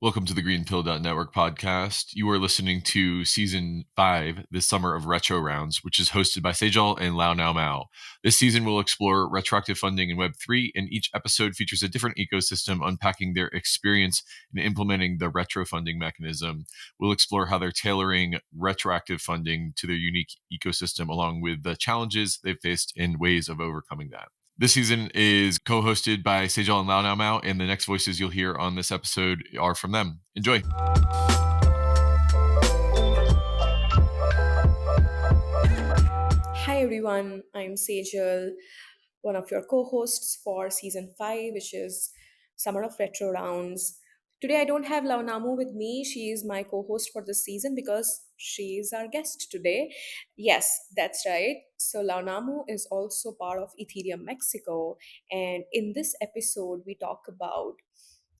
Welcome to the GreenPilled Network podcast. You are listening to season 5, this summer of Retro Rounds, which is hosted by Sejal and Lao Now Mao. This season will explore retroactive funding in Web3, and each episode features a different ecosystem unpacking their experience in implementing the retro funding mechanism. We'll explore how they're tailoring retroactive funding to their unique ecosystem, along with the challenges they've faced and ways of overcoming that. This season is co-hosted by Sejal and Lao Now Mao, and the next voices you'll hear on this episode are from them. Enjoy. Hi everyone, I'm Sejal, one of your co-hosts for season 5, which is Summer of Retro Rounds. Today I don't have Launamu with me. She is my co-host for this season because she is our guest today. Yes, that's right. So Launamu is also part of Ethereum Mexico, and in this episode we talk about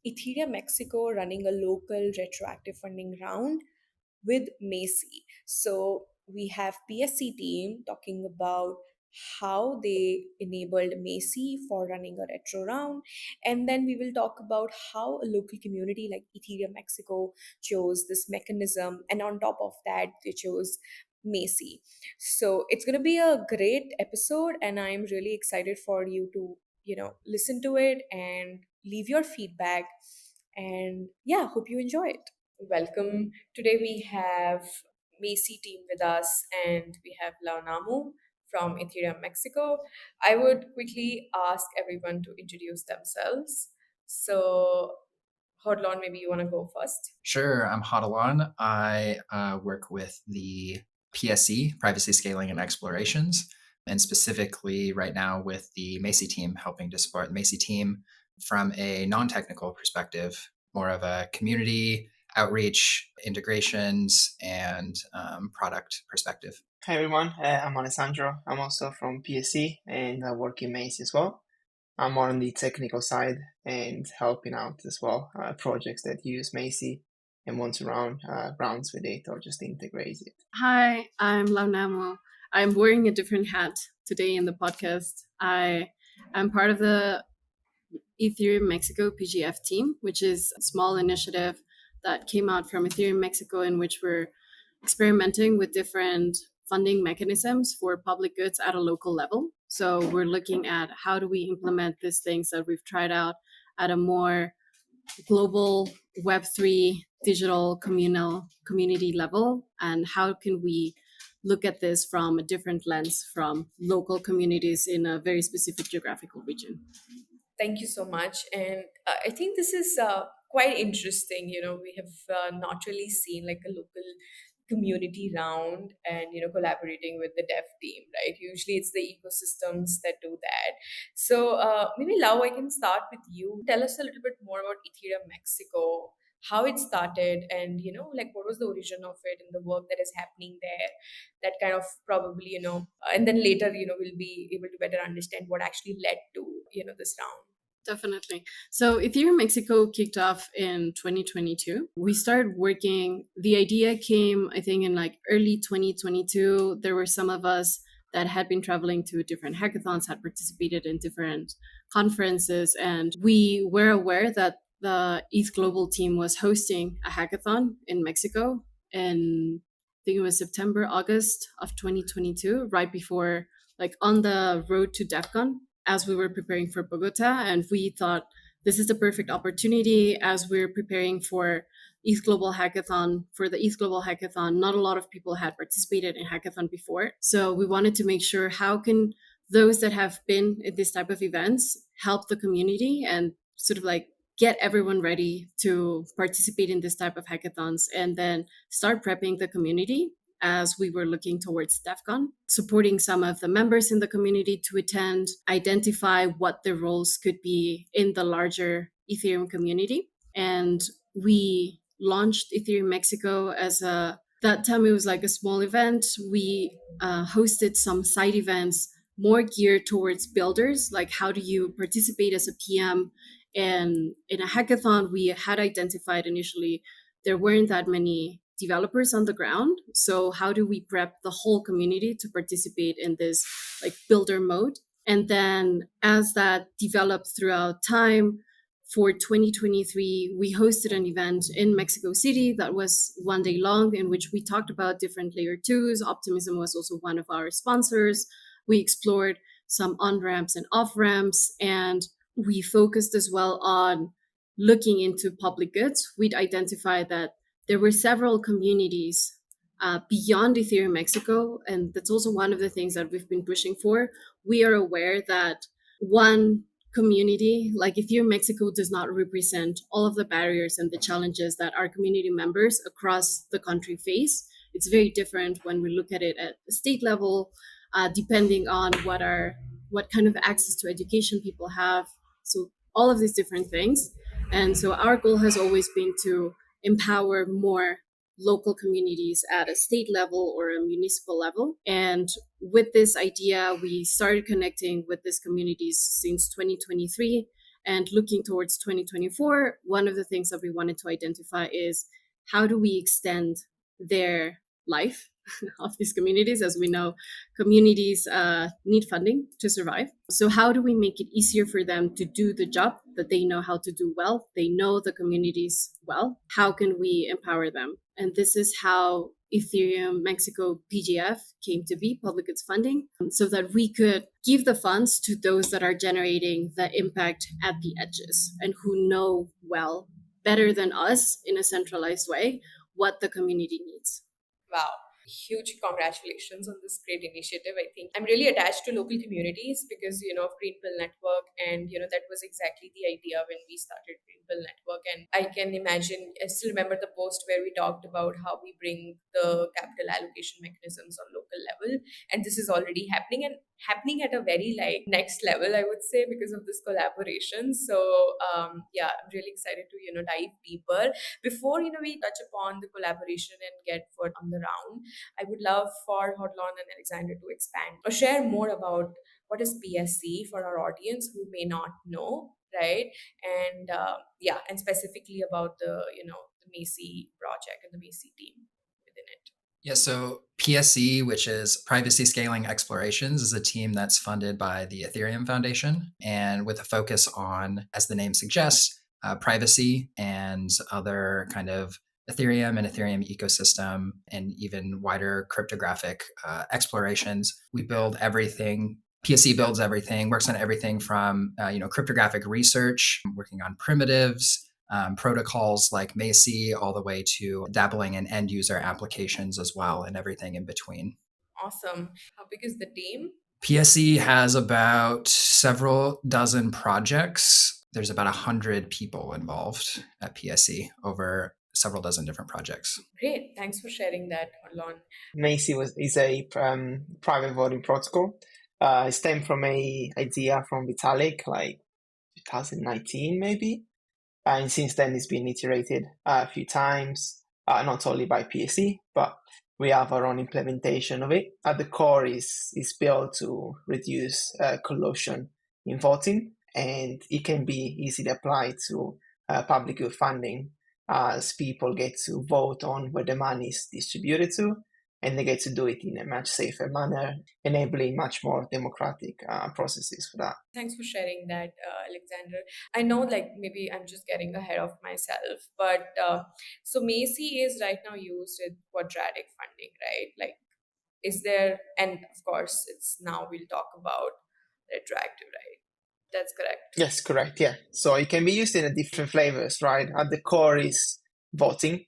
Ethereum Mexico running a local retroactive funding round with MACI. So we have PSE team talking about how they enabled MACI for running a retro round. And then we will talk about how a local community like Ethereum Mexico chose this mechanism. And on top of that, they chose MACI. So it's going to be a great episode, and I'm really excited for you to, listen to it and leave your feedback. And yeah, hope you enjoy it. Welcome. Today we have MACI team with us, and we have Launamu from Ethereum Mexico. I would quickly ask everyone to introduce themselves. So, Hodlon, maybe you want to go first. Sure, I'm Hodlon. I work with the PSE, Privacy Scaling and Explorations, and specifically right now with the MACI team, helping to support the MACI team from a non-technical perspective, more of a community outreach, integrations, and product perspective. Hi everyone, I'm Alessandro. I'm also from PSE and I work in MACI as well. I'm more on the technical side and helping out as well projects that use MACI and want to run rounds with it or just integrate it. Hi, I'm Launamo. I'm wearing a different hat today in the podcast. I am part of the Ethereum Mexico PGF team, which is a small initiative that came out from Ethereum Mexico, in which we're experimenting with different funding mechanisms for public goods at a local level. So we're looking at how do we implement these things that we've tried out at a more global Web3 digital community level, and how can we look at this from a different lens from local communities in a very specific geographical region. Thank you so much. And I think this is quite interesting. We have not really seen like a local community round and collaborating with the dev team, right? Usually it's the ecosystems that do that. So maybe Lau, I can start with you. Tell us a little bit more about Ethereum Mexico, how it started, and like what was the origin of it and the work that is happening there, that kind of probably and then later we'll be able to better understand what actually led to this round. Definitely. So Ethereum Mexico kicked off in 2022. We started working. The idea came, I think, in like early 2022. There were some of us that had been traveling to different hackathons, had participated in different conferences, and we were aware that the ETH Global team was hosting a hackathon in Mexico in, I think it was September, August of 2022, right before, like on the road to DEF CON, as we were preparing for Bogota. And we thought this is the perfect opportunity as we're preparing for ETH Global Hackathon. For the ETH Global Hackathon, not a lot of people had participated in hackathon before. So we wanted to make sure how can those that have been at this type of events help the community and sort of like get everyone ready to participate in this type of hackathons, and then start prepping the community as we were looking towards DEF CON, supporting some of the members in the community to attend, identify what their roles could be in the larger Ethereum community. And we launched Ethereum Mexico as that time it was like a small event. We hosted some side events more geared towards builders, like how do you participate as a PM. And in a hackathon, we had identified initially there weren't that many developers on the ground. So how do we prep the whole community to participate in this like builder mode? And then as that developed throughout time, for 2023, we hosted an event in Mexico City that was 1 day long, in which we talked about different layer twos. Optimism was also one of our sponsors. We explored some on-ramps and off-ramps, and we focused as well on looking into public goods. We'd identified that there were several communities beyond Ethereum Mexico, and that's also one of the things that we've been pushing for. We are aware that one community like Ethereum Mexico does not represent all of the barriers and the challenges that our community members across the country face. It's very different when we look at it at the state level, depending on what kind of access to education people have. So all of these different things. And so our goal has always been to empower more local communities at a state level or a municipal level. And with this idea, we started connecting with these communities since 2023. And looking towards 2024, one of the things that we wanted to identify is how do we extend their life of these communities? As we know, communities need funding to survive. So how do we make it easier for them to do the job that they know how to do well? They know the communities well. How can we empower them? And this is how Ethereum Mexico PGF came to be, public goods funding, so that we could give the funds to those that are generating the impact at the edges and who know well, better than us in a centralized way, what the community needs. Wow. Huge congratulations on this great initiative. I think I'm really attached to local communities because, of Greenpill Network. And, that was exactly the idea when we started Greenpill Network. And I can imagine, I still remember the post where we talked about how we bring the capital allocation mechanisms on local level. And this is already happening and happening at a very next level, I would say, because of this collaboration. So, I'm really excited to, dive deeper. Before, we touch upon the collaboration and get foot on the round, I would love for Hodlon and Alexander to expand or share more about what is PSE for our audience who may not know, right? And and specifically about the the MACI project and the MACI team within it. Yeah, so PSE, which is Privacy Scaling Explorations, is a team that's funded by the Ethereum Foundation and with a focus on, as the name suggests, privacy and other kind of Ethereum and Ethereum ecosystem and even wider cryptographic explorations. We build everything. PSE builds everything, works on everything from cryptographic research, working on primitives, protocols like MACI, all the way to dabbling in end user applications as well, and everything in between. Awesome. How big is the team? PSE has about several dozen projects. There's about 100 people involved at PSE over several dozen different projects. Great. Thanks for sharing that, Hodlon. MACI is a private voting protocol. It stemmed from an idea from Vitalik, 2019 maybe. And since then, it's been iterated a few times, not only by PSE, but we have our own implementation of it. At the core, is built to reduce collusion in voting, and it can be easily applied to public good funding, as people get to vote on where the money is distributed to, and they get to do it in a much safer manner, enabling much more democratic processes for that. Thanks for sharing that, Alexander. I know maybe I'm just getting ahead of myself, but so MACI is right now used with quadratic funding, right? Is there, and of course it's now we'll talk about retroactive, right? That's correct. Yes, correct. Yeah. So it can be used in a different flavors, right? At the core is voting,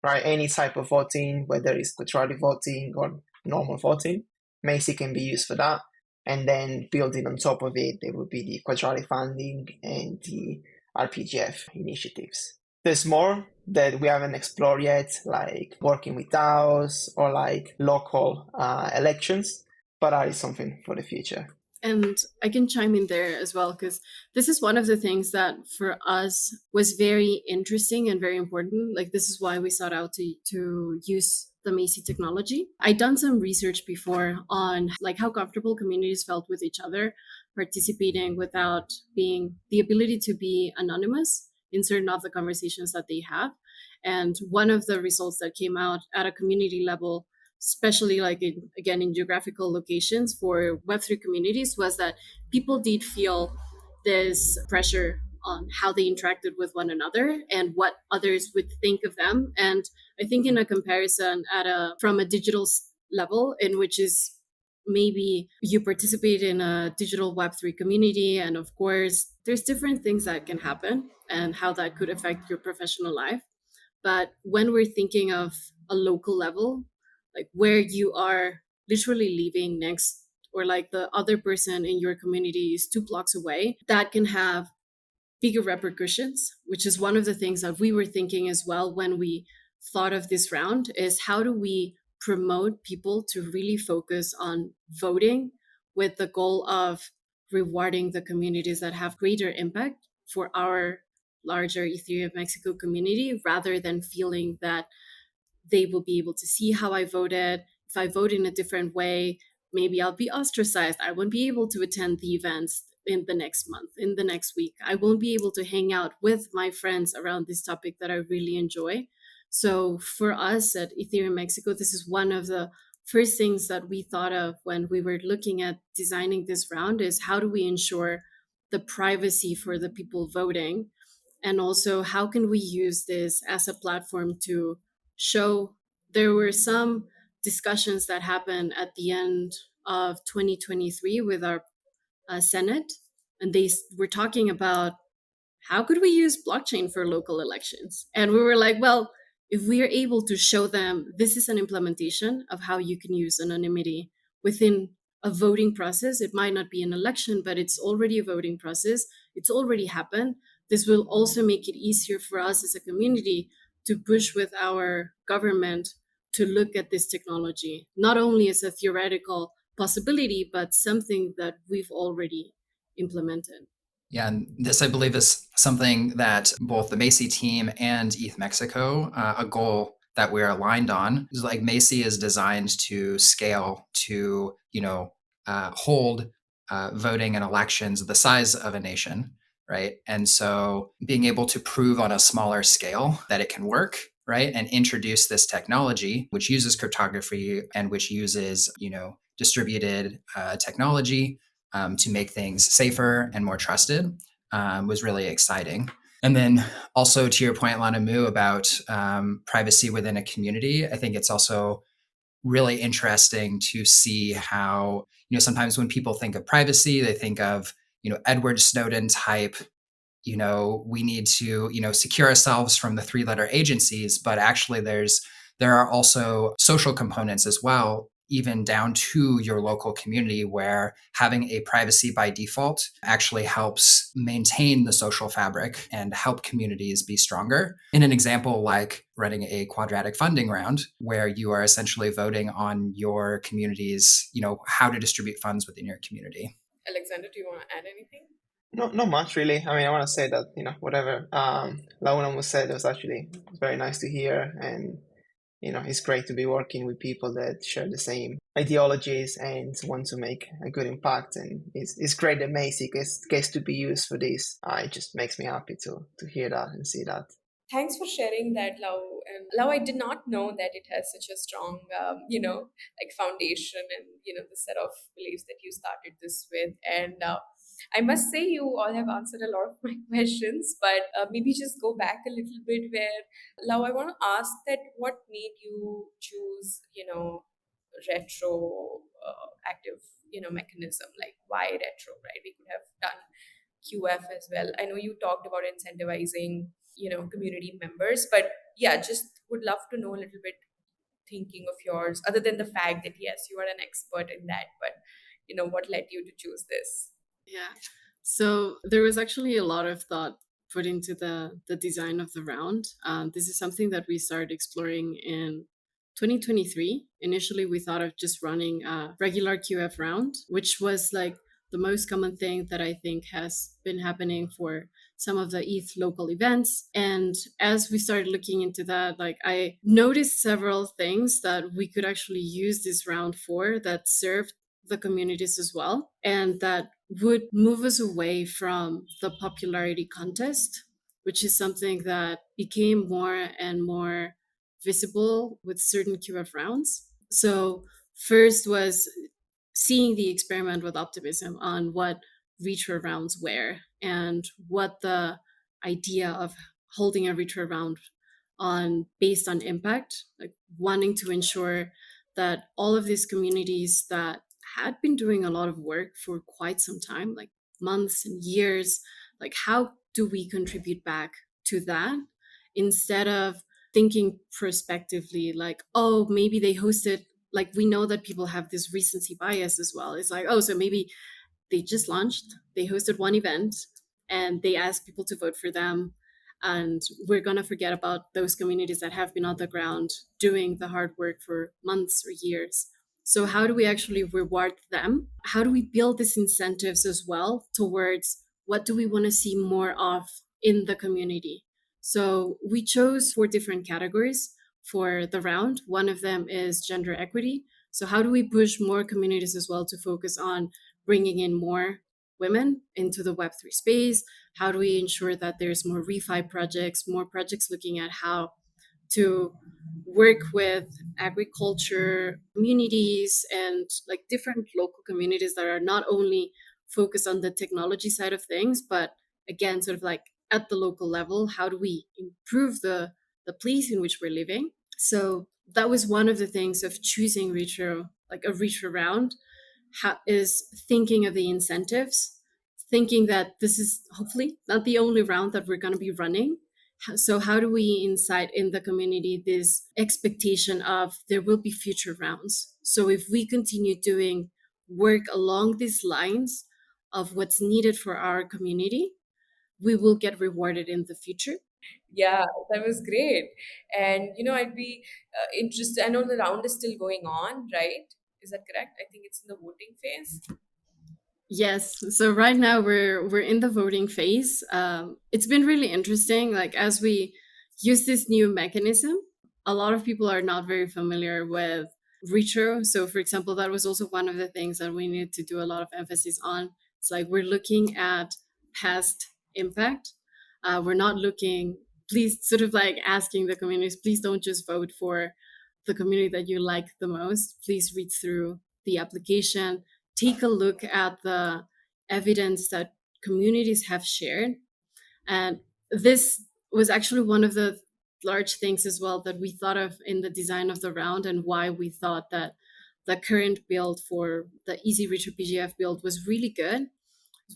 right? Any type of voting, whether it's quadratic voting or normal voting, MACI can be used for that. And then building on top of it, there will be the quadratic funding and the RPGF initiatives. There's more that we haven't explored yet, like working with DAOs or local elections, but that is something for the future. And I can chime in there as well, because this is one of the things that for us was very interesting and very important. This is why we sought out to use the MACI technology. I'd done some research before on how comfortable communities felt with each other participating without being the ability to be anonymous in certain of the conversations that they have. And one of the results that came out at a community level, especially in geographical locations for Web3 communities, was that people did feel this pressure on how they interacted with one another and what others would think of them. And I think in a comparison from a digital level, in which is maybe you participate in a digital Web3 community, and of course there's different things that can happen and how that could affect your professional life. But when we're thinking of a local level, like where you are literally living next, or like the other person in your community is 2 blocks away, that can have bigger repercussions, which is one of the things that we were thinking as well when we thought of this round, is how do we promote people to really focus on voting with the goal of rewarding the communities that have greater impact for our larger Ethereum Mexico community, rather than feeling that they will be able to see how I voted. If I vote in a different way, maybe I'll be ostracized. I won't be able to attend the events in the next month, in the next week. I won't be able to hang out with my friends around this topic that I really enjoy. So for us at Ethereum Mexico, this is one of the first things that we thought of when we were looking at designing this round, is how do we ensure the privacy for the people voting? And also, how can we use this as a platform to show? There were some discussions that happened at the end of 2023 with our Senate, and they were talking about how could we use blockchain for local elections? And we were like, well, if we are able to show them this is an implementation of how you can use anonymity within a voting process, it might not be an election, but it's already a voting process, it's already happened. This will also make it easier for us as a community to push with our government to look at this technology, not only as a theoretical possibility, but something that we've already implemented. Yeah, and this, I believe, is something that both the MACI team and Eth Mexico, a goal that we're aligned on, is like MACI is designed to scale to, hold voting and elections the size of a nation, right? And so being able to prove on a smaller scale that it can work, right, and introduce this technology, which uses cryptography and which uses, distributed technology to make things safer and more trusted, was really exciting. And then also to your point, Lana Mu, about privacy within a community, I think it's also really interesting to see how, sometimes when people think of privacy, they think of, Edward Snowden type, we need to, secure ourselves from the 3-letter agencies, but actually there are also social components as well, even down to your local community, where having a privacy by default actually helps maintain the social fabric and help communities be stronger. In an example like running a quadratic funding round, where you are essentially voting on your community's, how to distribute funds within your community. Alexander, do you want to add anything? Not much really. I mean, I want to say that, whatever Laura said was actually very nice to hear, and it's great to be working with people that share the same ideologies and want to make a good impact. And it's great that MACI gets to be used for this. It just makes me happy to hear that and see that. Thanks for sharing that, Lau. And Lau, I did not know that it has such a strong, like foundation and, the set of beliefs that you started this with. And I must say you all have answered a lot of my questions, but maybe just go back a little bit where, Lau, I want to ask that what made you choose, retroactive, mechanism, like why retro, right? We could have done QF as well. I know you talked about incentivizing, community members, but yeah, just would love to know a little bit thinking of yours, other than the fact that yes, you are an expert in that, but what led you to choose this? Yeah. So there was actually a lot of thought put into the design of the round. This is something that we started exploring in 2023. Initially, we thought of just running a regular QF round, which was like the most common thing that I think has been happening for some of the ETH local events. And as we started looking into that, like I noticed several things that we could actually use this round for that served the communities as well, and that would move us away from the popularity contest, which is something that became more and more visible with certain QF rounds. So first was seeing the experiment with optimism on what retro rounds were and what the idea of holding a retro round on based on impact, like wanting to ensure that all of these communities that had been doing a lot of work for quite some time, like months and years, like how do we contribute back to that instead of thinking prospectively, like, oh, maybe they hosted, like we know that people have this recency bias as well. It's like, oh, so maybe they just launched, they hosted one event, and they asked people to vote for them. And we're going to forget about those communities that have been on the ground doing the hard work for months or years. So, how do we actually reward them? How do we build these incentives as well towards what do we want to see more of in the community? So, we chose 4 different categories for the round. One of them is gender equity. So, how do we push more communities as well to focus on bringing in more women into the Web3 space? How do we ensure that there's more refi projects, more projects looking at how to work with agriculture communities and like different local communities that are not only focused on the technology side of things, but again, sort of like at the local level, how do we improve the place in which we're living? So that was one of the things of choosing retro, like a retro round, is thinking of the incentives, thinking that this is hopefully not the only round that we're going to be running. So, how do we incite in the community this expectation of there will be future rounds? So, if we continue doing work along these lines of what's needed for our community, we will get rewarded in the future. Yeah, that was great. And I'd be interested. I know the round is still going on, right? Is that correct? I think it's in the voting phase. Yes. So right now we're in the voting phase. It's been really interesting. Like as we use this new mechanism, a lot of people are not very familiar with retro. So for example, that was also one of the things that we need to do a lot of emphasis on. It's like we're looking at past impact. We're not looking. Please, sort of like asking the communities, please don't just vote for the community that you like the most. Please read through the application, take a look at the evidence that communities have shared. And this was actually one of the large things as well that we thought of in the design of the round, and why we thought that the current build for the EasyRetroPGF build was really good.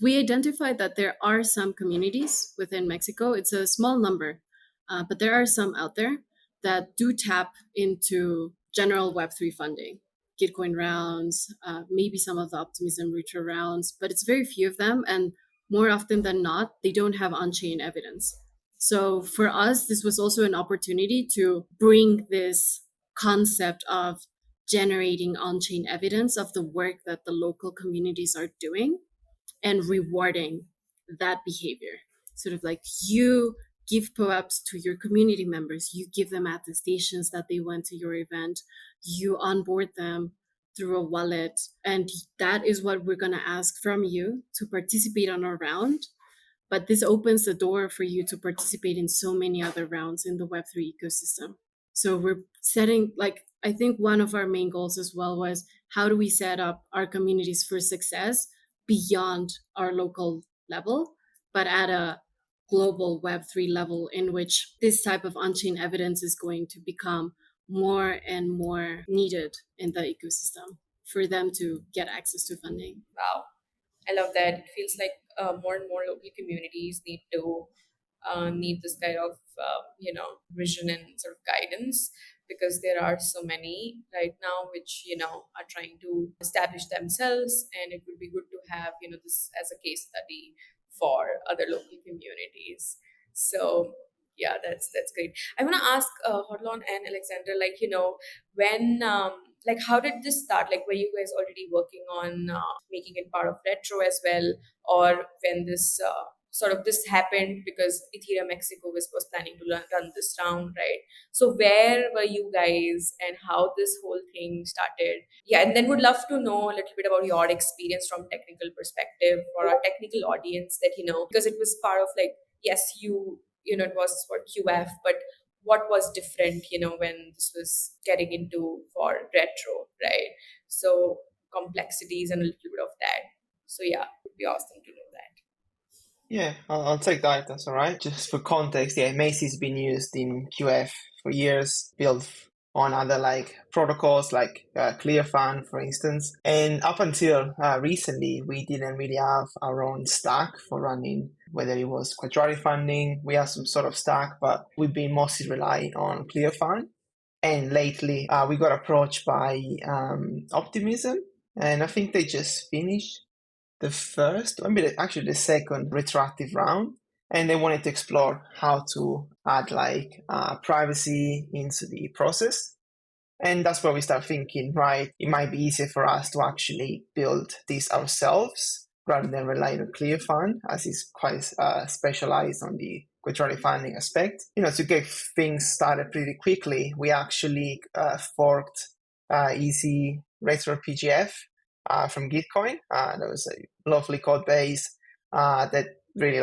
We identified that there are some communities within Mexico, it's a small number, but there are some out there that do tap into general Web3 funding, Gitcoin rounds, maybe some of the Optimism Retro rounds, but it's very few of them. And more often than not, they don't have on chain evidence. So for us, this was also an opportunity to bring this concept of generating on chain evidence of the work that the local communities are doing and rewarding that behavior. Sort of like you give POAPs to your community members, you give them attestations that they went to your event, you onboard them through a wallet. And that is what we're going to ask from you to participate on our round. But this opens the door for you to participate in so many other rounds in the Web3 ecosystem. So we're setting, like, I think one of our main goals as well was how do we set up our communities for success beyond our local level, but at a global Web3 level in which this type of on chain evidence is going to become more and more needed in the ecosystem for them to get access to funding. Wow, I love that. It feels like more and more local communities need this kind of vision and sort of guidance, because there are so many right now which are trying to establish themselves, and it would be good to have this as a case study for other local communities. So yeah, that's great. I want to ask Hodlon and Alexander, like when like how did this start? Like, were you guys already working on making it part of retro as well, or when this sort of this happened because Ethereum Mexico was planning to run this round, right? So where were you guys and how this whole thing started? Yeah, and then would love to know a little bit about your experience from technical perspective for our technical audience, that because it was part of, like, yes, it was for QF, but what was different, when this was getting into for retro, right? So complexities and a little bit of that. So yeah, it would be awesome to know that. Yeah, I'll take that if that's all right. Just for context, yeah, MACI's been used in QF for years, built on other like protocols like ClearFund, for instance. And up until recently, we didn't really have our own stack for running, whether it was quadratic funding, we have some sort of stack, but we've been mostly relying on ClearFund. And lately, we got approached by Optimism, and I think they just finished actually the second retroactive round, and they wanted to explore how to add like privacy into the process. And that's where we start thinking, right, it might be easier for us to actually build this ourselves rather than rely on ClearFund, as it's quite specialized on the quadratic funding aspect. To get things started pretty quickly, we actually forked EasyRetroPGF from Gitcoin. That was a lovely code base that really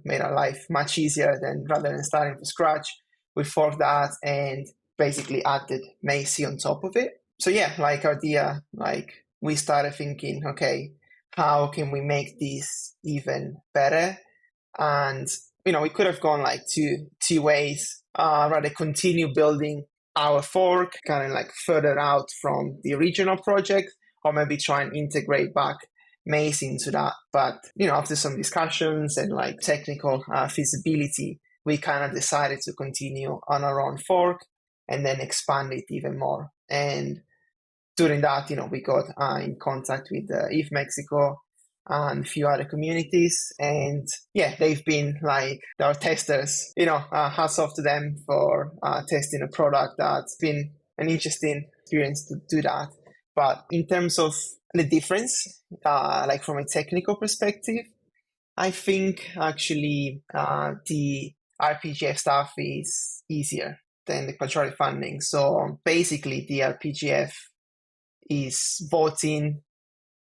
made our life much easier than rather than starting from scratch. We forked that and basically added MACI on top of it. So yeah, idea, we started thinking, okay, how can we make this even better? And we could have gone two ways. Rather continue building our fork kind of further out from the original project, or maybe try and integrate back MACI into that. But after some discussions and technical feasibility, we kind of decided to continue on our own fork and then expand it even more. And during that, we got in contact with Eth Mexico and a few other communities. And yeah, they've been our testers. Hats off to them for testing a product that's been an interesting experience to do that. But in terms of the difference, from a technical perspective, I think actually the RPGF stuff is easier than the quadratic funding. So basically, the RPGF is voting,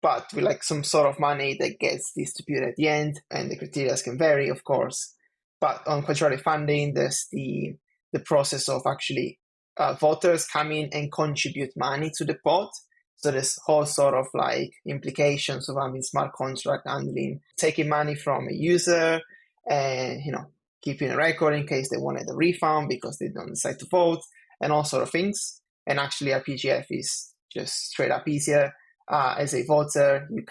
but with some sort of money that gets distributed at the end, and the criteria can vary, of course. But on quadratic funding, there's the process of actually voters come in and contribute money to the pot. So there's whole sort of implications of having smart contract handling, taking money from a user and keeping a record in case they wanted a refund because they don't decide to vote, and all sort of things. And actually RPGF is just straight up easier. As a voter, you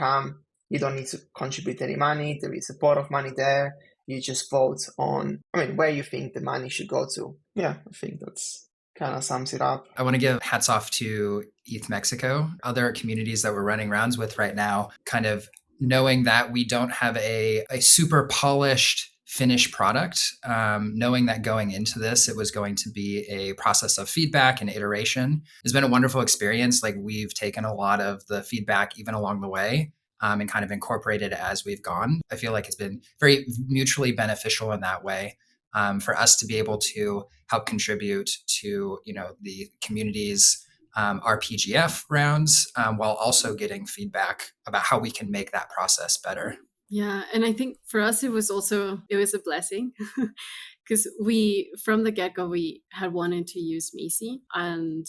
don't need to contribute any money. There is a pot of money there. You just vote on, where you think the money should go to. Yeah, I think that's kind of sums it up. I want to give hats off to Eth Mexico, other communities that we're running rounds with right now, kind of knowing that we don't have a super polished finished product, knowing that going into this, it was going to be a process of feedback and iteration. It's been a wonderful experience. We've taken a lot of the feedback even along the way and kind of incorporated it as we've gone. I feel like it's been very mutually beneficial in that way. For us to be able to help contribute to the community's RPGF rounds while also getting feedback about how we can make that process better. Yeah, and I think for us it was a blessing because we from the get-go we had wanted to use MACI, and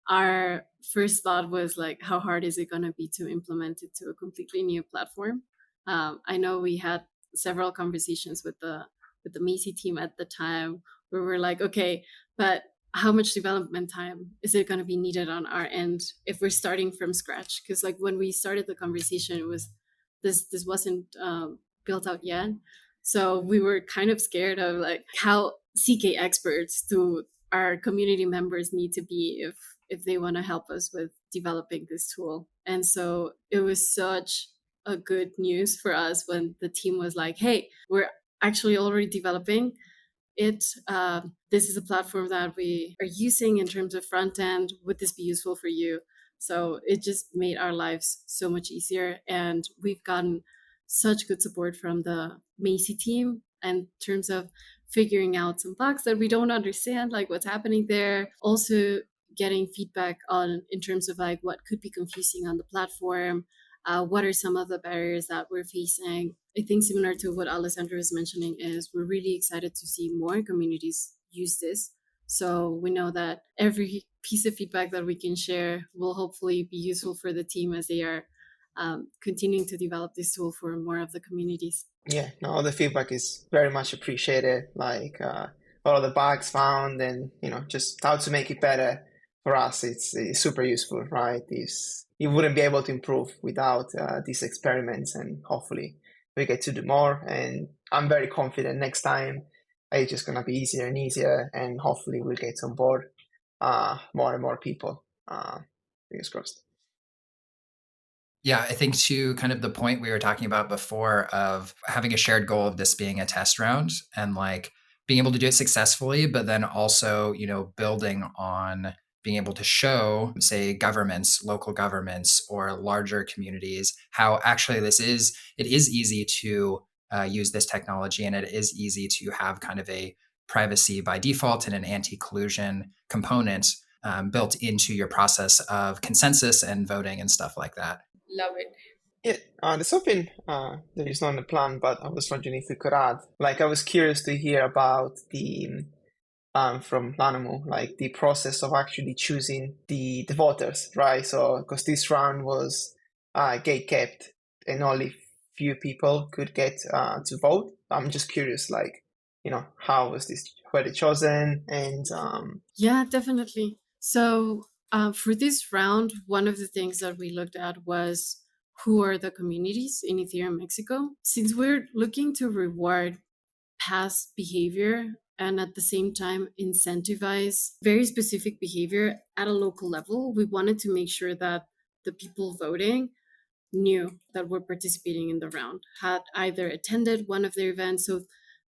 our first thought was how hard is it going to be to implement it to a completely new platform. I know we had several conversations with the MACI team at the time where we're like, okay, but how much development time is it going to be needed on our end if we're starting from scratch? Because when we started the conversation, it was this wasn't built out yet, so we were kind of scared of how CK experts do our community members need to be if they want to help us with developing this tool. And so it was such a good news for us when the team was like, hey, we're actually already developing it. This is a platform that we are using in terms of front end. Would this be useful for you? So it just made our lives so much easier. And we've gotten such good support from the MACI team in terms of figuring out some bugs that we don't understand, what's happening there. Also getting feedback on in terms of what could be confusing on the platform. What are some of the barriers that we're facing? I think similar to what Alessandro was mentioning is we're really excited to see more communities use this. So we know that every piece of feedback that we can share will hopefully be useful for the team as they are continuing to develop this tool for more of the communities. Yeah, no, the feedback is very much appreciated. Like all of the bugs found, and just how to make it better for us. It's super useful, right? You wouldn't be able to improve without these experiments, and hopefully we get to do more. And I'm very confident next time it's just gonna be easier and easier, and hopefully we'll get on board more and more people. Fingers crossed. Yeah, I think to kind of the point we were talking about before of having a shared goal of this being a test round and like being able to do it successfully, but then also, building on being able to show, say, governments, local governments, or larger communities, how actually it is easy to use this technology, and it is easy to have kind of a privacy by default and an anti-collusion component built into your process of consensus and voting and stuff like that. Love it. Yeah, there's something that is not in the plan, but I was wondering if we could add. Like, I was curious to hear about the from Lanamu, like the process of actually choosing the voters, right? So, because this round was gate kept, and only few people could get to vote. I'm just curious, like, how was this? Were they chosen? And Yeah, definitely. So for this round, one of the things that we looked at was who are the communities in Ethereum Mexico. Since we're looking to reward past behavior and at the same time incentivize very specific behavior at a local level, we wanted to make sure that the people voting knew that were participating in the round, had either attended one of their events, so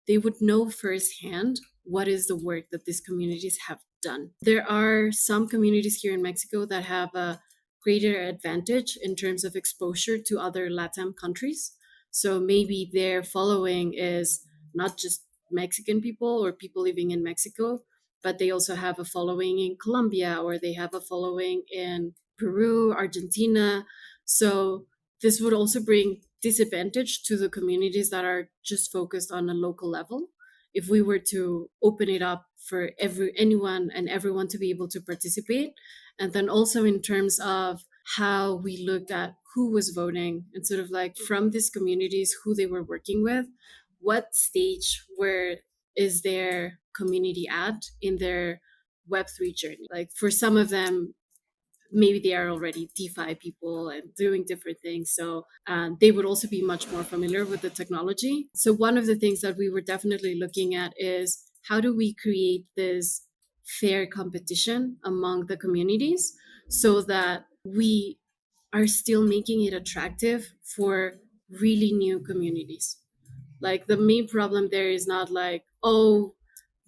they would know firsthand what is the work that these communities have done. There are some communities here in Mexico that have a greater advantage in terms of exposure to other LATAM countries. So maybe their following is not just Mexican people or people living in Mexico, but they also have a following in Colombia, or they have a following in Peru, Argentina. So this would also bring disadvantage to the communities that are just focused on a local level. If we were to open it up for anyone and everyone to be able to participate, and then also in terms of how we looked at who was voting and sort of like from these communities who they were working with, what stage where is their community at in their Web3 journey. Like for some of them, maybe they are already DeFi people and doing different things. So they would also be much more familiar with the technology. So one of the things that we were definitely looking at is how do we create this fair competition among the communities so that we are still making it attractive for really new communities. Like the main problem there is not like, oh,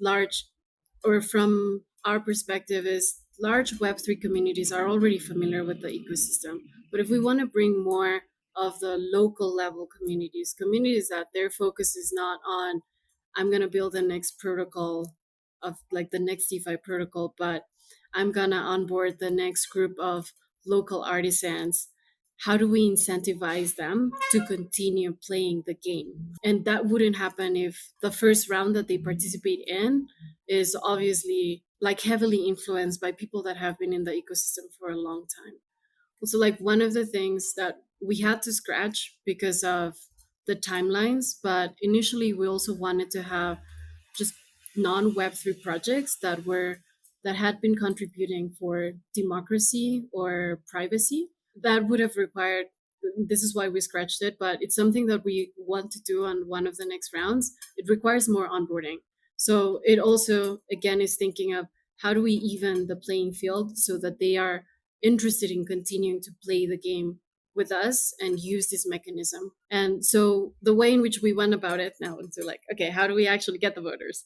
large, or from our perspective is large Web3 communities are already familiar with the ecosystem. But if we want to bring more of the local level communities that their focus is not on, I'm going to build the next protocol of like the next DeFi protocol, but I'm going to onboard the next group of local artisans. How do we incentivize them to continue playing the game? And that wouldn't happen if the first round that they participate in is obviously like heavily influenced by people that have been in the ecosystem for a long time. Also, like one of the things that we had to scratch because of the timelines, but initially we also wanted to have just non-Web3 projects that had been contributing for democracy or privacy. That would have required, this is why we scratched it, but it's something that we want to do on one of the next rounds. It requires more onboarding. So it also, again, is thinking of how do we even the playing field so that they are interested in continuing to play the game with us and use this mechanism. And so the way in which we went about it now into like, okay, how do we actually get the voters?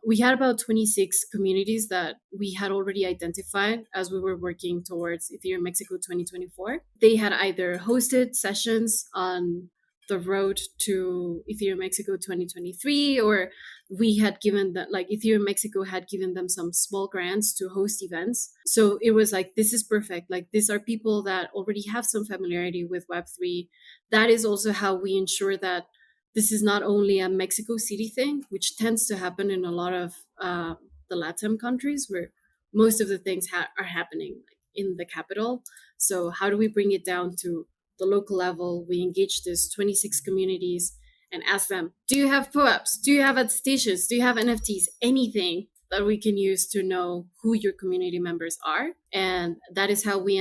We had about 26 communities that we had already identified as we were working towards Ethereum Mexico 2024. They had either hosted sessions on the road to Ethereum Mexico 2023, or we had given that, like Ethereum Mexico had given them some small grants to host events. So it was like, this is perfect. Like these are people that already have some familiarity with Web3. That is also how we ensure that this is not only a Mexico City thing, which tends to happen in a lot of the LATAM countries where most of the things are happening in the capital. So how do we bring it down to the local level, we engaged these 26 communities and asked them, do you have POAPs? Do you have attestations? Do you have NFTs? Anything that we can use to know who your community members are. And that is how we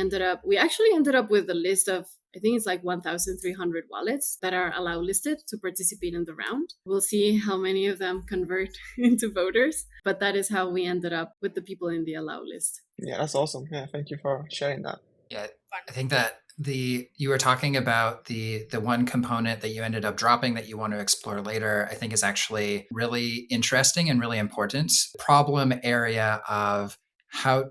actually ended up with a list of, I think it's like 1,300 wallets that are allow listed to participate in the round. We'll see how many of them convert into voters, but that is how we ended up with the people in the allow list. Yeah, that's awesome. Yeah, thank you for sharing that. Yeah, I think that you were talking about the one component that you ended up dropping that you want to explore later, I think is actually really interesting and really important. Problem area of how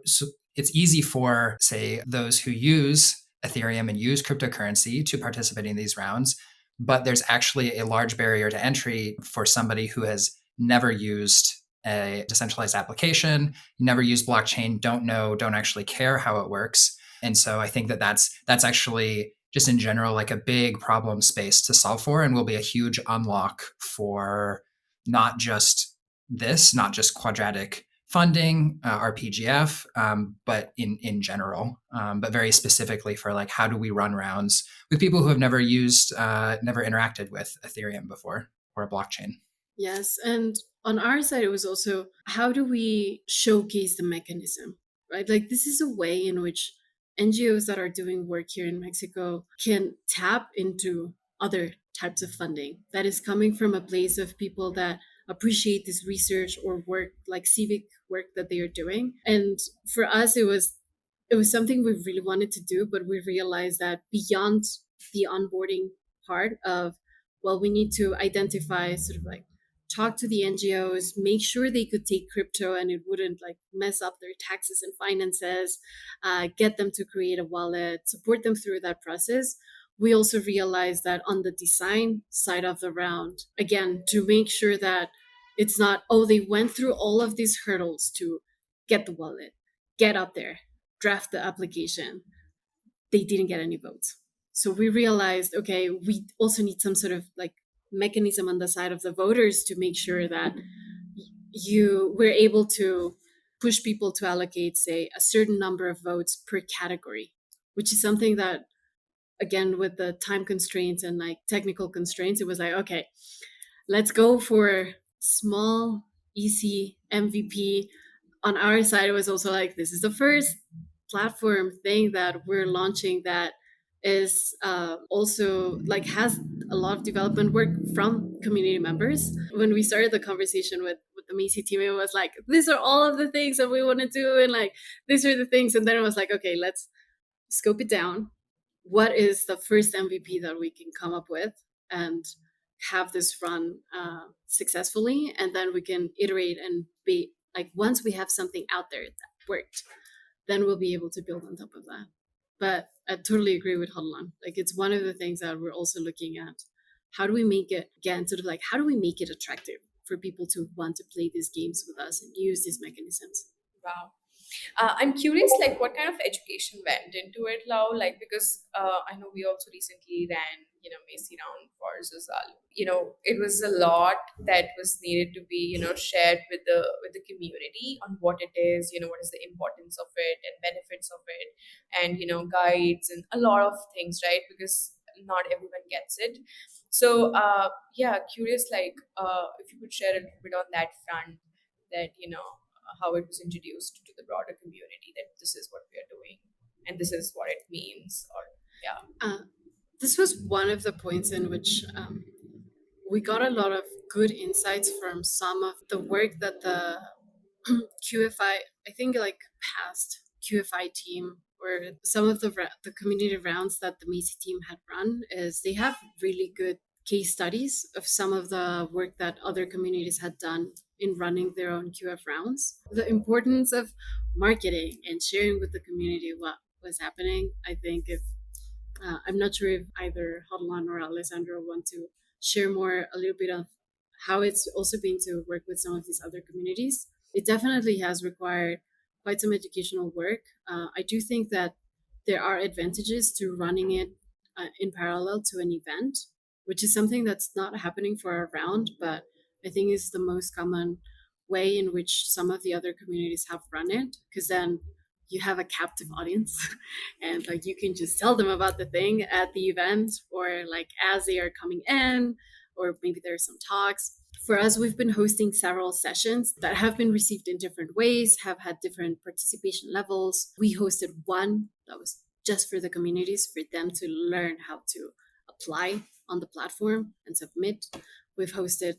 it's easy for, say, those who use Ethereum and use cryptocurrency to participate in these rounds, but there's actually a large barrier to entry for somebody who has never used a decentralized application, never used blockchain, don't actually care how it works. And so I think that that's actually just in general like a big problem space to solve for, and will be a huge unlock for not just quadratic funding, RPGF, but in general, but very specifically for like how do we run rounds with people who have never interacted with Ethereum before or a blockchain. Yes, and on our side, it was also how do we showcase the mechanism, right? Like this is a way in which NGOs that are doing work here in Mexico can tap into other types of funding that is coming from a place of people that appreciate this research or work, like civic work that they are doing. And for us, it was something we really wanted to do, but we realized that beyond the onboarding part of, well, we need to identify sort of like talk to the NGOs, make sure they could take crypto and it wouldn't like mess up their taxes and finances, get them to create a wallet, support them through that process. We also realized that on the design side of the round, again, to make sure that it's not, oh, they went through all of these hurdles to get the wallet, get up there, draft the application, they didn't get any votes. So we realized, okay, we also need some sort of like mechanism on the side of the voters to make sure that we're able to push people to allocate, say, a certain number of votes per category, which is something that, again, with the time constraints and like technical constraints, it was like, okay, let's go for small, easy MVP. On our side, it was also like, this is the first platform thing that we're launching that is also like has a lot of development work from community members. When we started the conversation with the MACI team, it was like, these are all of the things that we want to do, and like these are the things. And then it was like, okay, let's scope it down. What is the first MVP that we can come up with and have this run successfully, and then we can iterate and be like, once we have something out there that worked, then we'll be able to build on top of that. But I totally agree with Hodlon. Like it's one of the things that we're also looking at. How do we make it, again, sort of like, how do we make it attractive for people to want to play these games with us and use these mechanisms? Wow. I'm curious, like, what kind of education went into it, Lau? Like, because I know we also recently ran, MACI round for Zuzal. It was a lot that was needed to be, shared with the community on what it is, what is the importance of it and benefits of it, and guides and a lot of things, right? Because not everyone gets it. So, yeah, curious, like, if you could share a little bit on that front, that how it was introduced to the broader community, that this is what we are doing and this is what it means, or yeah. This was one of the points in which we got a lot of good insights from some of the work that the QFI, I think like past QFI team, or some of the community rounds that the MACI team had run, is they have really good case studies of some of the work that other communities had done in running their own QF rounds. The importance of marketing and sharing with the community what was happening. I think if I'm not sure if either Hodlon or Alessandro want to share more a little bit of how it's also been to work with some of these other communities. It definitely has required quite some educational work. I do think that there are advantages to running it in parallel to an event, which is something that's not happening for a round, but I think is the most common way in which some of the other communities have run it, because then you have a captive audience and like you can just tell them about the thing at the event or like as they are coming in, or maybe there's some talks. For us, we've been hosting several sessions that have been received in different ways, have had different participation levels. We hosted one that was just for the communities, for them to learn how to apply on the platform and submit. We've hosted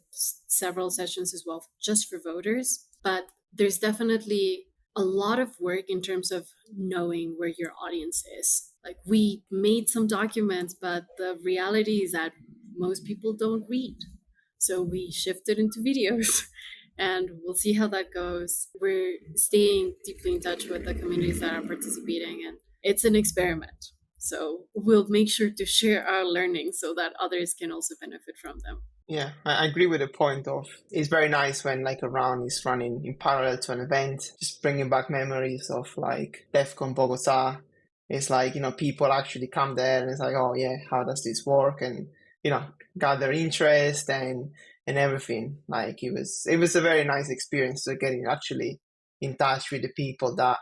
several sessions as well just for voters, but there's definitely a lot of work in terms of knowing where your audience is. Like we made some documents, but the reality is that most people don't read. So we shifted into videos and we'll see how that goes. We're staying deeply in touch with the communities that are participating, and it's an experiment. So we'll make sure to share our learnings so that others can also benefit from them. Yeah, I agree with the point of it's very nice when like a round is running in parallel to an event, just bringing back memories of like DEFCON Bogota. It's like, people actually come there and it's like, oh yeah, how does this work? And, gather interest and everything. Like it was a very nice experience to getting actually in touch with the people that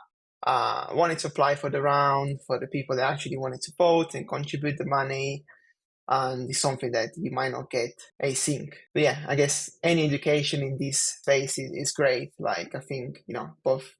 wanted to apply for the round, for the people that actually wanted to vote and contribute the money. And it's something that you might not get async. But yeah, I guess any education in this space is great. Like I think, both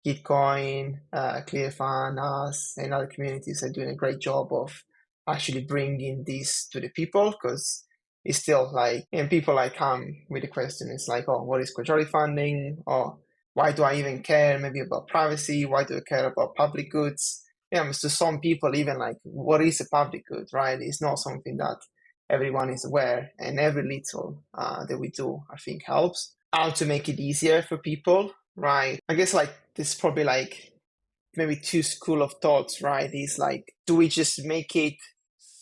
Gitcoin, ClearFund, us, and other communities are doing a great job of actually bringing this to the people, because it's still like, and people like come with the question, it's like, oh, what is quadratic funding? Or why do I even care maybe about privacy? Why do I care about public goods? Yeah, to some people, even like, what is a public good, right? It's not something that everyone is aware, and every little that we do, I think, helps. How to make it easier for people, right? I guess like there's probably like maybe two school of thoughts, right? Is like, do we just make it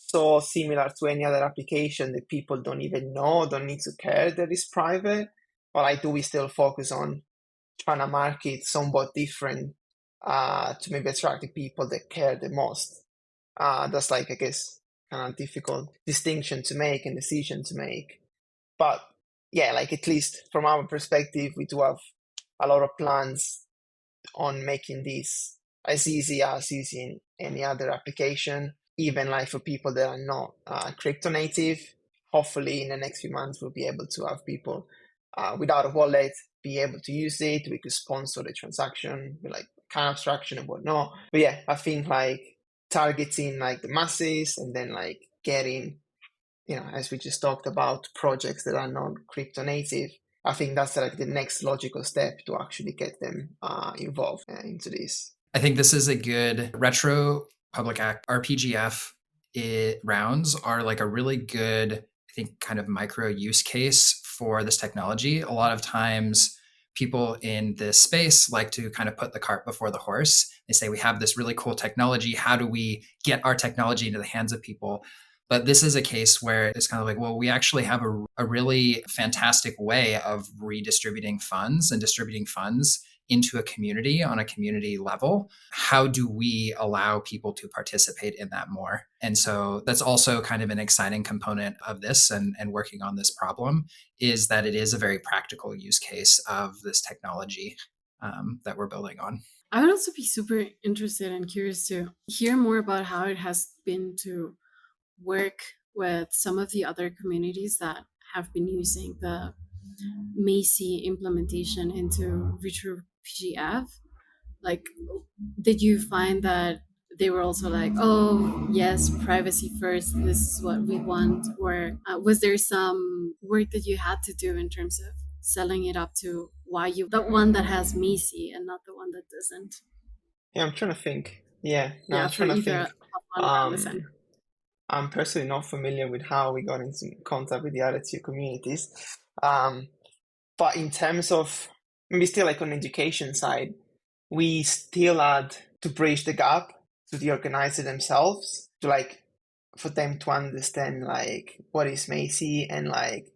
so similar to any other application that people don't even know, don't need to care that it's private? Or like, do we still focus on trying to market somewhat different to maybe attract the people that care the most? That's like, I guess, kind of difficult distinction to make and decision to make. But yeah, like at least from our perspective, we do have a lot of plans on making this as easy as using any other application, even like for people that are not crypto native. Hopefully in the next few months, we'll be able to have people without a wallet be able to use it. We could sponsor the transaction with like kind of abstraction and whatnot. But yeah, I think like targeting like the masses and then like getting, as we just talked about, projects that are not crypto native. I think that's like the next logical step to actually get them involved into this. I think this is a good retro public RPGF rounds are like a really good, I think, kind of micro use case for this technology. A lot of times people in this space like to kind of put the cart before the horse. They say, we have this really cool technology. How do we get our technology into the hands of people? But this is a case where it's kind of like, well, we actually have a really fantastic way of redistributing funds and distributing funds into a community on a community level. How do we allow people to participate in that more? And so that's also kind of an exciting component of this and working on this problem, is that it is a very practical use case of this technology that we're building on. I would also be super interested and curious to hear more about how it has been to work with some of the other communities that have been using the MACI implementation into RetroPGF. Like, did you find that they were also like, oh, yes, privacy first, this is what we want? Or was there some work that you had to do in terms of selling it up to why you, the one that has MACI and not the one that doesn't? Yeah, I'm trying to think. Yeah, I'm trying to think. I'm personally not familiar with how we got into contact with the other two communities. But in terms of maybe still like on the education side, we still had to bridge the gap to the organizer themselves, to like for them to understand like what is MACI and like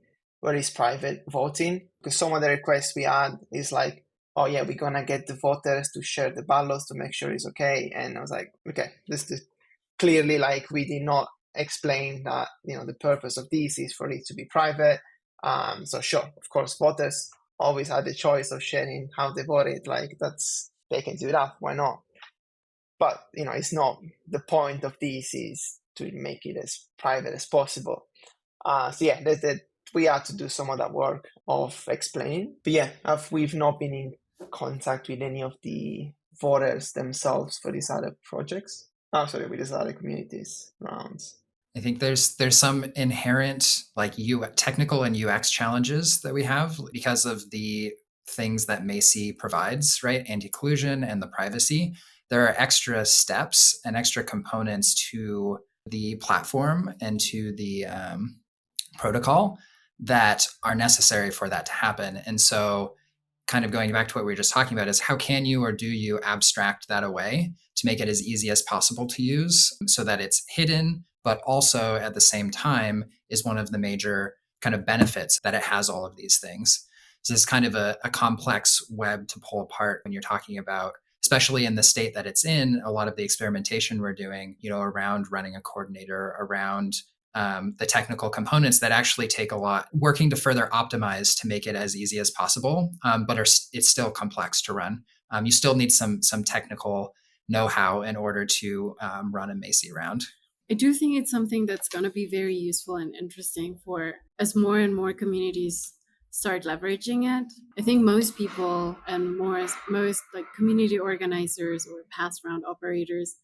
what is private voting. Because some of the requests we had is like, oh yeah, we're gonna get the voters to share the ballots to make sure it's okay. And I was like, okay, this is clearly like we did not explain that, the purpose of this is for it to be private. So sure, of course, voters always had the choice of sharing how they voted. Like they can do that. Why not? But it's not the point of this is to make it as private as possible. So yeah, we had to do some of that work of explaining. But yeah, we've not been in contact with any of the voters themselves for these other projects. With these other communities rounds. I think there's some inherent like technical and UX challenges that we have because of the things that MACI provides, right? Anti-collusion and the privacy. There are extra steps and extra components to the platform and to the protocol that are necessary for that to happen. And so kind of going back to what we were just talking about is how can you or do you abstract that away to make it as easy as possible to use so that it's hidden, but also at the same time is one of the major kind of benefits that it has all of these things. So it's kind of a complex web to pull apart when you're talking about, especially in the state that it's in, a lot of the experimentation we're doing, around running a coordinator, around the technical components that actually take a lot working to further optimize to make it as easy as possible, but it's still complex to run. You still need some technical know-how in order to run a MACI round. I do think it's something that's going to be very useful and interesting for as more and more communities start leveraging it. I think most people and most like community organizers or pass round operators,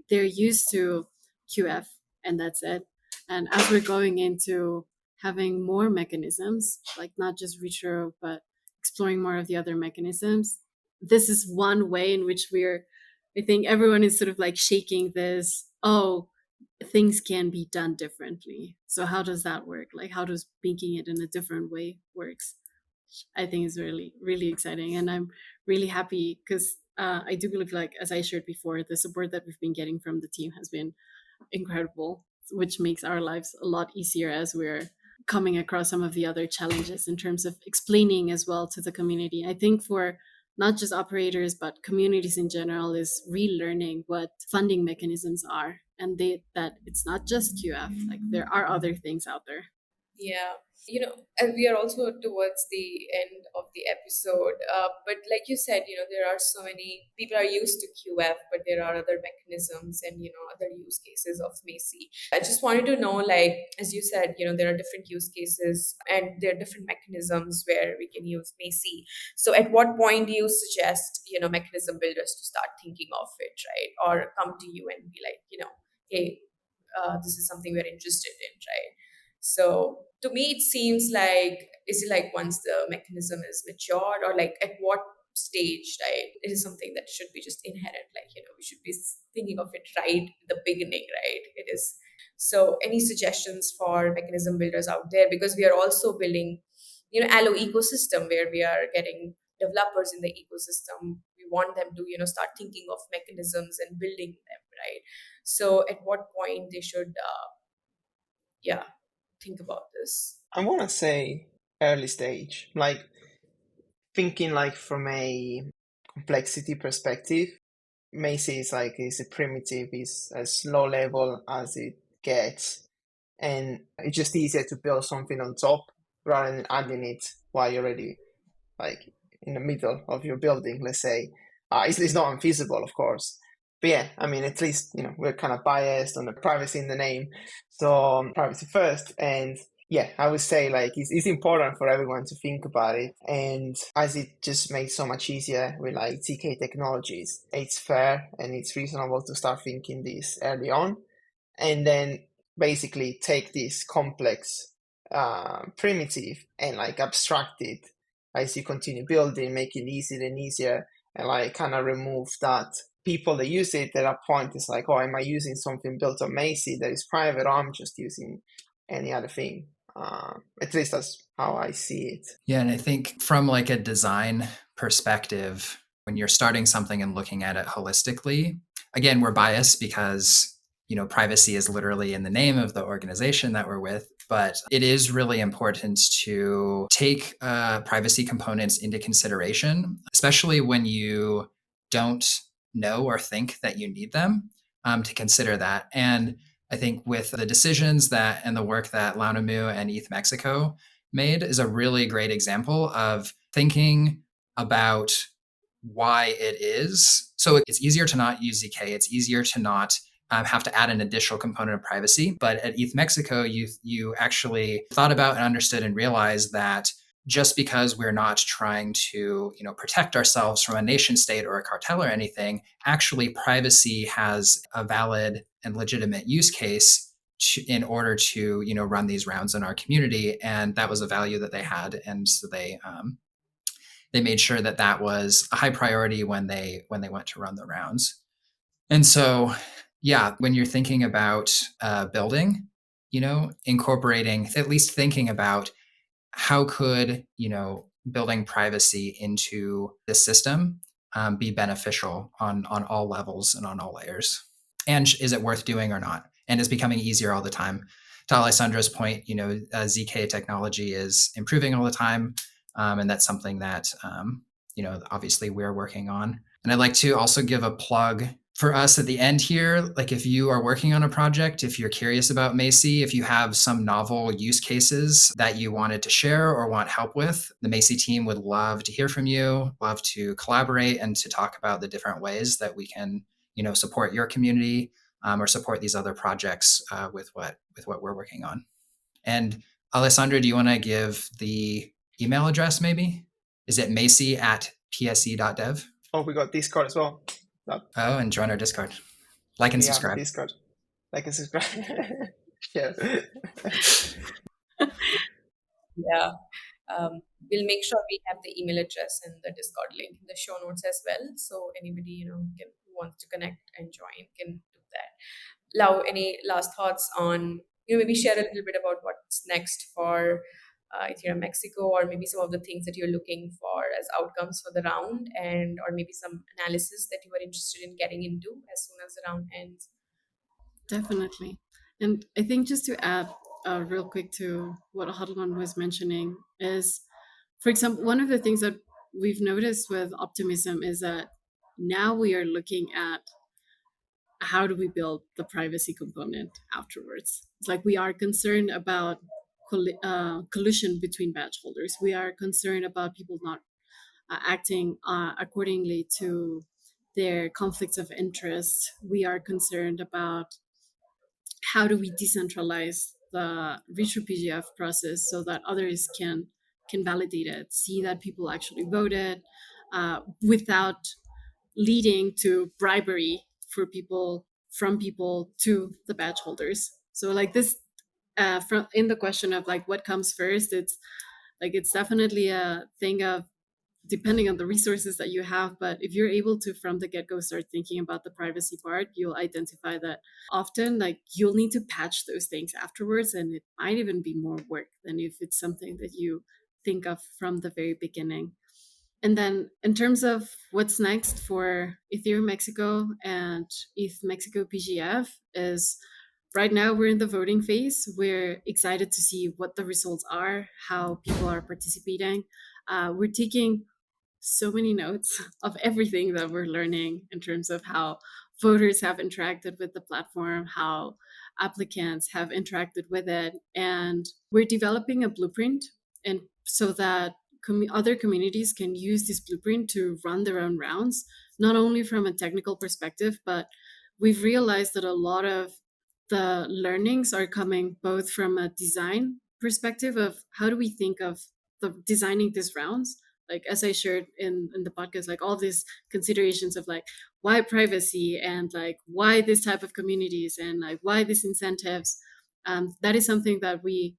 they're used to QF and that's it. And as we're going into having more mechanisms, like not just retro, but exploring more of the other mechanisms, this is one way in which I think everyone is sort of like shaking this, things can be done differently. So how does that work? Like how does making it in a different way works? I think is really, really exciting. And I'm really happy because I do believe, like, as I shared before, the support that we've been getting from the team has been incredible, which makes our lives a lot easier as we're coming across some of the other challenges in terms of explaining as well to the community. I think for not just operators, but communities in general is relearning what funding mechanisms are and that it's not just QF, like there are other things out there. Yeah. And we are also towards the end of the episode. But like you said, there are so many people are used to QF, but there are other mechanisms and, other use cases of MACI. I just wanted to know, like, as you said, there are different use cases and there are different mechanisms where we can use MACI. So at what point do you suggest, mechanism builders to start thinking of it, right? Or come to you and be like, hey, this is something we're interested in, right? So to me, it seems like, is it like once the mechanism is matured, or like at what stage, right? It is something that should be just inherent, like, we should be thinking of it right in the beginning, right? It is. So any suggestions for mechanism builders out there? Because we are also building, allo ecosystem where we are getting developers in the ecosystem. We want them to, start thinking of mechanisms and building them, right? So at what point they should, think about this? I want to say early stage, like thinking like from a complexity perspective. MACI is a primitive, is as low level as it gets, and it's just easier to build something on top rather than adding it while you're already like in the middle of your building, let's say. It's not unfeasible, of course. But yeah, I mean, at least, we're kind of biased on the privacy in the name. So privacy first. And yeah, I would say like it's important for everyone to think about it. And as it just makes so much easier with like TK technologies, it's fair and it's reasonable to start thinking this early on. And then basically take this complex primitive and like abstract it as you continue building, make it easier and easier, and like kind of remove that people that use it at a point is like, oh, am I using something built on MACI that is private, or I'm just using any other thing? At least that's how I see it. Yeah, and I think from like a design perspective, when you're starting something and looking at it holistically, again, we're biased because privacy is literally in the name of the organization that we're with, but it is really important to take privacy components into consideration, especially when you don't know or think that you need them, to consider that. And I think with the decisions and the work that Launamu and Eth Mexico made is a really great example of thinking about why it is. So it's easier to not use ZK. It's easier to not have to add an additional component of privacy. But at Eth Mexico, you actually thought about and understood and realized that just because we're not trying to protect ourselves from a nation state or a cartel or anything, actually privacy has a valid and legitimate use case in order to run these rounds in our community. And that was a value that they had, and so they made sure that that was a high priority when they went to run the rounds. And so, yeah, when you're thinking about building, incorporating, at least thinking about how could building privacy into the system be beneficial on all levels and on all layers, and is it worth doing or not? And it's becoming easier all the time. To Alessandro's point, ZK technology is improving all the time. And that's something that, obviously we're working on. And I'd like to also give a plug for us at the end here. Like, if you are working on a project, if you're curious about MACI, if you have some novel use cases that you wanted to share or want help with, the MACI team would love to hear from you, love to collaborate and to talk about the different ways that we can, support your community or support these other projects with what we're working on. And Alessandro, do you want to give the email address maybe? Is it maci@pse.dev? Oh, we got Discord as well. Oh, and join our Discord. Like and subscribe. Discord. Like and subscribe. Yeah. Yeah. We'll make sure we have the email address and the Discord link in the show notes as well. So anybody, who wants to connect and join can do that. Lau, any last thoughts on, maybe share a little bit about what's next for Ethereum Mexico, or maybe some of the things that you're looking for as outcomes for the round, or maybe some analysis that you were interested in getting into as soon as the round ends. Definitely. And I think just to add real quick to what Hodlon was mentioning is, for example, one of the things that we've noticed with optimism is that now we are looking at how do we build the privacy component afterwards. It's like we are concerned about collusion between badge holders. We are concerned about people not acting accordingly to their conflicts of interest. We are concerned about how do we decentralize the RetroPGF process so that others can validate it, see that people actually voted without leading to bribery from people to the badge holders. So like this, in the question of like what comes first, it's definitely a thing of depending on the resources that you have. But if you're able to from the get-go start thinking about the privacy part, you'll identify that often like you'll need to patch those things afterwards, and it might even be more work than if it's something that you think of from the very beginning. And then in terms of what's next for Ethereum Mexico and Eth Mexico PGF is right now we're in the voting phase. We're excited to see what the results are, how people are participating. We're taking so many notes of everything that we're learning in terms of how voters have interacted with the platform, how applicants have interacted with it. And we're developing a blueprint, and so that other communities can use this blueprint to run their own rounds, not only from a technical perspective, but we've realized that a lot of the learnings are coming both from a design perspective of how do we think of designing these rounds. Like as I shared in the podcast, like all these considerations of like why privacy and like why this type of communities and like why these incentives. That is something that we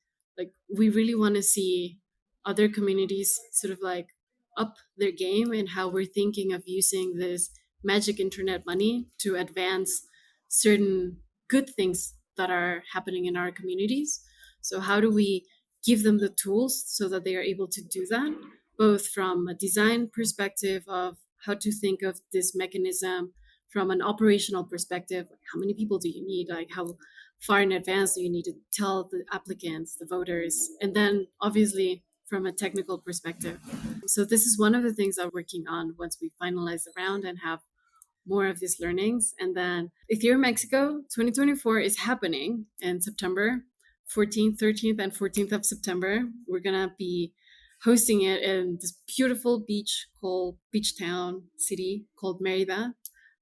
really want to see other communities sort of like up their game and how we're thinking of using this magic internet money to advance certain good things that are happening in our communities. So how do we give them the tools so that they are able to do that, both from a design perspective of how to think of this mechanism, from an operational perspective, like how many people do you need, like how far in advance do you need to tell the applicants, the voters, and then obviously from a technical perspective. So this is one of the things I'm working on once we finalize the round and have more of these learnings. And then Ethereum Mexico 2024 is happening in September 14th, 13th, and 14th of September. We're going to be hosting it in this beautiful beach town city called Merida,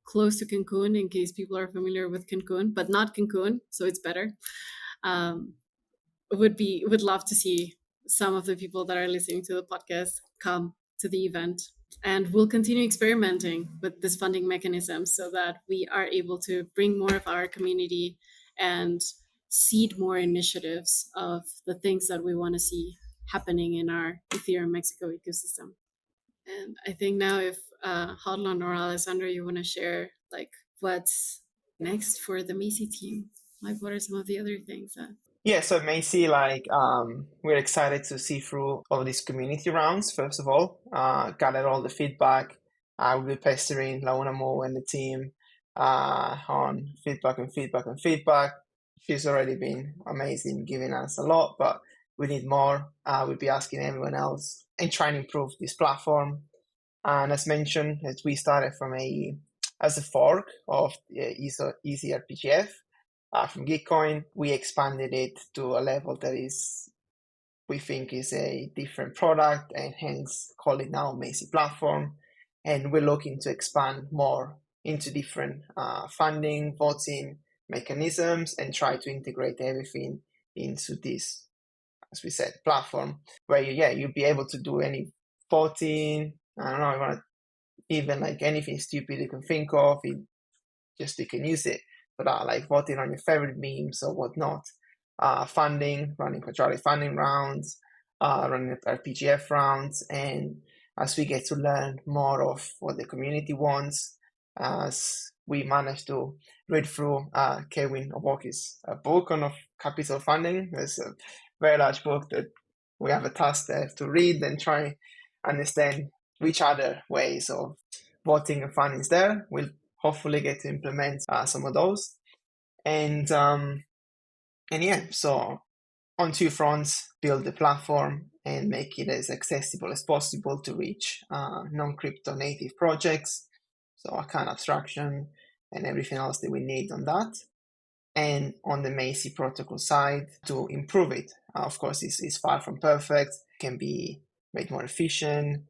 close to Cancun, in case people are familiar with Cancun, but not Cancun, so it's better. Um, would love to see some of the people that are listening to the podcast come to the event. And we'll continue experimenting with this funding mechanism so that we are able to bring more of our community and seed more initiatives of the things that we want to see happening in our Ethereum Mexico ecosystem. And I think now, if Hodlon or Alessandro, you want to share like what's next for the MACI team, like what are some of the other things that Yeah, so MACI, we're excited to see through all these community rounds, first of all, gather all the feedback. We'll be pestering Launamo and the team on feedback and feedback and feedback. She's already been amazing, giving us a lot, but we need more. We'll be asking everyone else and trying to improve this platform. And as mentioned, as we started as a fork of EasyRetroPGF, from Gitcoin, we expanded it to a level that we think is a different product, and hence call it now MACI platform. And we're looking to expand more into different funding, voting mechanisms, and try to integrate everything into this, as we said, platform where you'll be able to do any voting. I don't know, even like anything stupid you can think of, you can use it. But like voting on your favorite memes or whatnot, funding, running quadratic funding rounds, running RPGF rounds, and as we get to learn more of what the community wants, as we managed to read through Kevin Owoki's book on capital funding. There's a very large book that we have a task there to read and try understand which other ways of voting and funding is there. We'll hopefully get to implement some of those. And yeah, so on two fronts, build the platform and make it as accessible as possible to reach non-crypto native projects. So account abstraction and everything else that we need on that. And on the MACI protocol side, to improve it. Of course, it's far from perfect, can be made more efficient.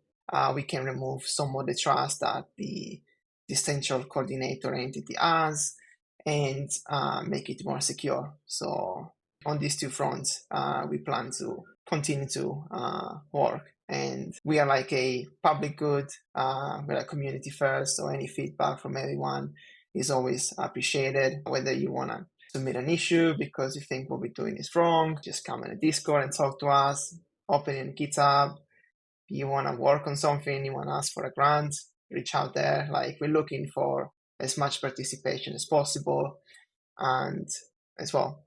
We can remove some of the trust that the central coordinator entity has, and make it more secure. So on these two fronts, we plan to continue to work. And we are like a public good, we're a community first, so any feedback from everyone is always appreciated. Whether you want to submit an issue because you think what we're doing is wrong, just come in a Discord and talk to us, open in GitHub. If you want to work on something, you want to ask for a grant, reach out there. Like, we're looking for as much participation as possible. And as well,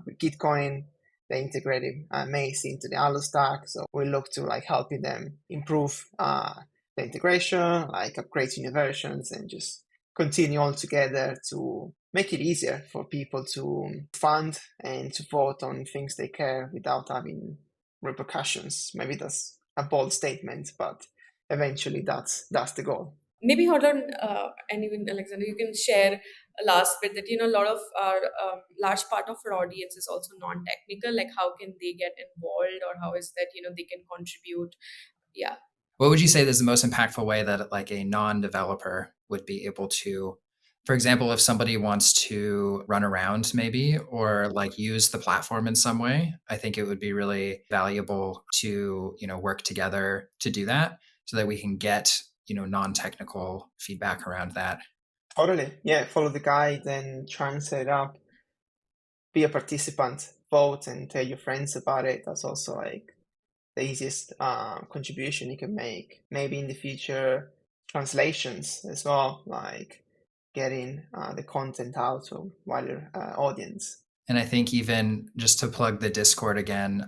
with Gitcoin, they integrated MACI into the Allo stack. So we look to like helping them improve the integration, like upgrade new versions, and just continue all together to make it easier for people to fund and to vote on things they care without having repercussions. Maybe that's a bold statement, but eventually that's the goal. Maybe Hodlon and even Alexander, you can share a last bit that a lot of our large part of our audience is also non-technical. Like, how can they get involved, or how is that they can contribute? Yeah. What would you say is the most impactful way that like a non-developer would be able to, for example, if somebody wants to run around maybe or like use the platform in some way, I think it would be really valuable to, work together to do that so that we can get, non-technical feedback around that. Totally. Yeah. Follow the guide and try and set it up. Be a participant, vote, and tell your friends about it. That's also like the easiest contribution you can make. Maybe in the future, translations as well, like getting the content out to a wider audience. And I think even just to plug the Discord again,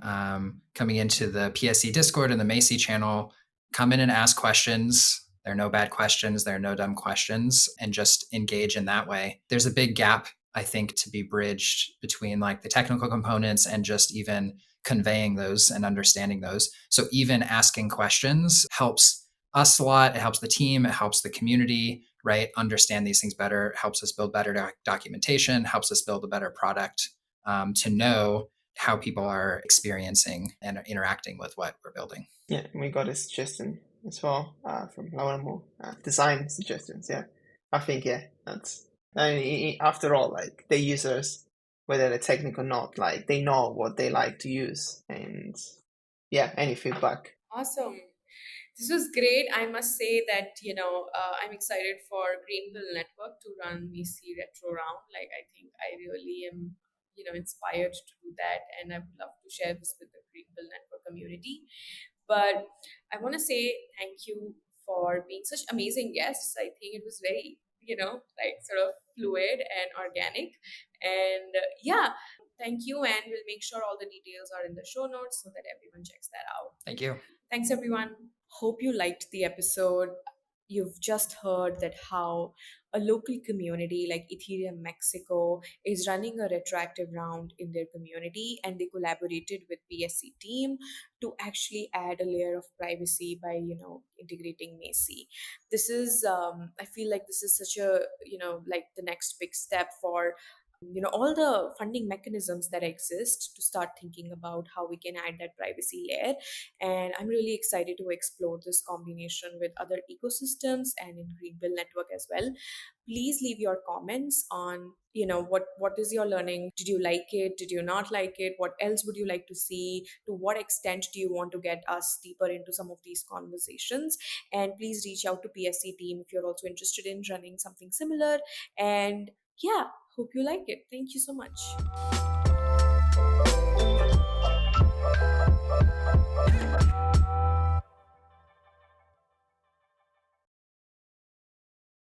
coming into the PSE Discord and the MACI channel, come in and ask questions. There are no bad questions. There are no dumb questions, and just engage in that way. There's a big gap, I think, to be bridged between like the technical components and just even conveying those and understanding those. So even asking questions helps us a lot. It helps the team. It helps the community, right? Understand these things better. It helps us build better documentation, helps us build a better product, to know how people are experiencing and interacting with what we're building. Yeah, we got a suggestion as well from Laura, design suggestions. Yeah, I think that's. I mean, after all, like the users, whether they're technical or not, like they know what they like to use, and yeah, any feedback. Awesome. This was great. I must say that, I'm excited for Greenpill Network to run VC Retro Round. Like, I think I really am, inspired to do that. And I would love to share this with the Greenpill Network community. But I want to say thank you for being such amazing guests. I think it was very, like sort of fluid and organic. And yeah, thank you. And we'll make sure all the details are in the show notes so that everyone checks that out. Thank you. Thanks, everyone. Hope you liked the episode. You've just heard that how a local community like Ethereum Mexico is running a retroactive round in their community, and they collaborated with PSE team to actually add a layer of privacy by integrating MACI. This is I feel like this is such a like the next big step for all the funding mechanisms that exist to start thinking about how we can add that privacy layer. And I'm really excited to explore this combination with other ecosystems and in Greenpill Network as well. Please leave your comments on what is your learning. Did you like it? Did you not like it? What else would you like to see? To what extent do you want to get us deeper into some of these conversations? And please reach out to PSC team if you're also interested in running something similar. And yeah, hope you like it. Thank you so much.